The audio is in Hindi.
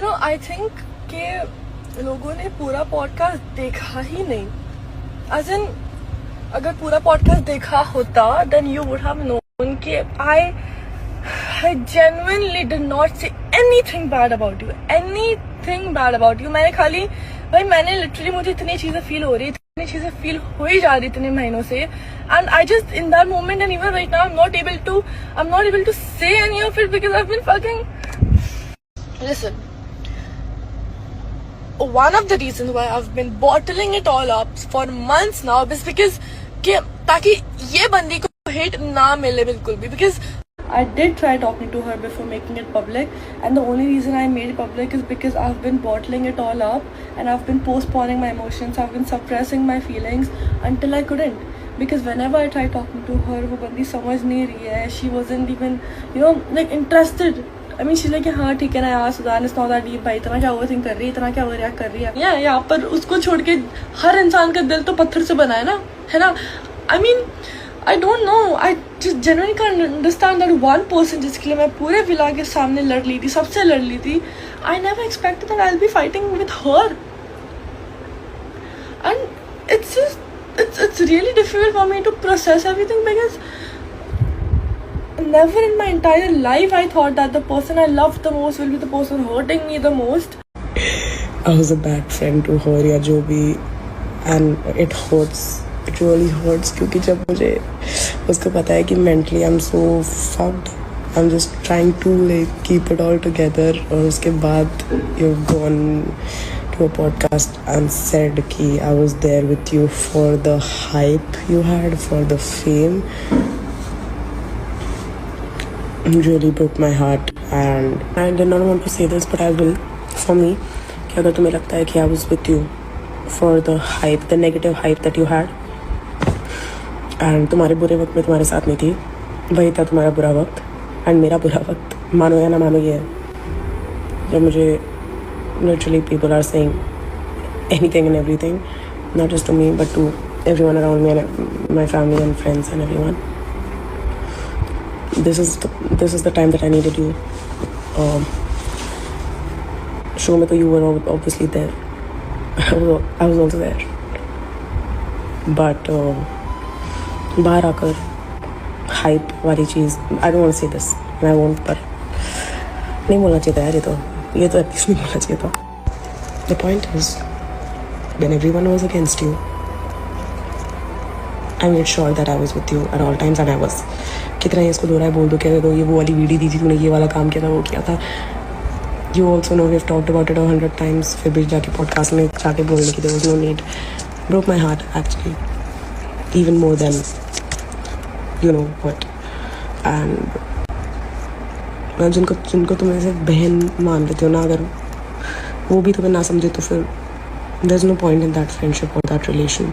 यू नो आई थिंक कि लोगों ने पूरा पॉडकास्ट देखा ही नहीं. एज इन अगर पूरा पॉडकास्ट देखा होता then you would have known कि I genuinely did not say anything bad about you. Anything bad about you. मैंने literally मुझे इतनी चीजें फील हो रही, इतनी चीजें फील हो ही जा रही इतने महीनों से. And I just in that moment and even right now I'm not able to say any of it because I've been fucking. Listen. One of the reasons why I've been bottling it all up for months now is because ताकि ये बंदी को hate ना मिले बिल्कुल भी. Because I did try talking to her before making it public, and the only reason I made it public is because I've been bottling it all up and I've been postponing my emotions. I've been suppressing my feelings until I couldn't. Because whenever I tried talking to her, वो बंदी समझ नहीं रही है. She wasn't even, you know, like interested. I mean, she's like, हाँ ठीक है ना यार, सुधार इस नॉट डीप भाई, इतना क्या ओवरथिंक कर रही है, इतना क्या ओवररिएक्ट कर रही है. यहाँ पर उसको छोड़ के हर इंसान का दिल तो पत्थर से बना है ना. I mean, I don't know. I just genuinely can't understand that one person जिसके लिए मैं पूरे विला के सामने लड़ ली थी, सबसे लड़ ली थी. I never expected that I'll be fighting with her. And it's really difficult for me to process everything because never in my entire life I thought that the person I loved the most will be the person hurting me the most. I was a bad friend to her या जो भी, and it hurts. It really hurts क्योंकि जब मुझे उसको पता है कि mentally I'm so fucked, I'm just trying to like keep it all together, और उसके बाद you've gone to a podcast and said कि I was there with you for the hype you had, for the fame. It really broke my heart and I did not want to say this but I will. For me, कि अगर तुम्हें लगता है कि I was with you for the hype, the negative hype that you had, and तुम्हारे बुरे वक्त में तुम्हारे साथ नहीं थी, वही था तुम्हारा बुरा वक्त. एंड मेरा बुरा वक्त, मानो या ना मानो, ये है जब मुझे literally people are saying anything and everything, not just to me but to everyone around me and my family and friends and everyone. This is the time that I needed you. Show में तो you were obviously there, I was also there, but बाहर आकर हाइप वाली चीज़, I don't want say this, मैं वोंट, पर नहीं बोलना चाहिए था यार, ये तो एटलीस्ट नहीं बोलना चाहिए था. The point is when everyone was against you, I made sure that I was with you at all times. And I was, कितना ही इसको दो रहा है बोल दो, कह दो ये वो वाली वीडियो दी थी तूने, ये वाला काम किया था, वो किया था. You also know we have talked about it 100 times. फिर भी जाके पॉडकास्ट में जाके बोलने की there was no need. Broke my heart actually, even more than you know what. And जिनको तुम ऐसे बहन मान लेते हो ना, अगर वो भी तुम्हें ना समझे तो फिर there's no point in that friendship or that relation.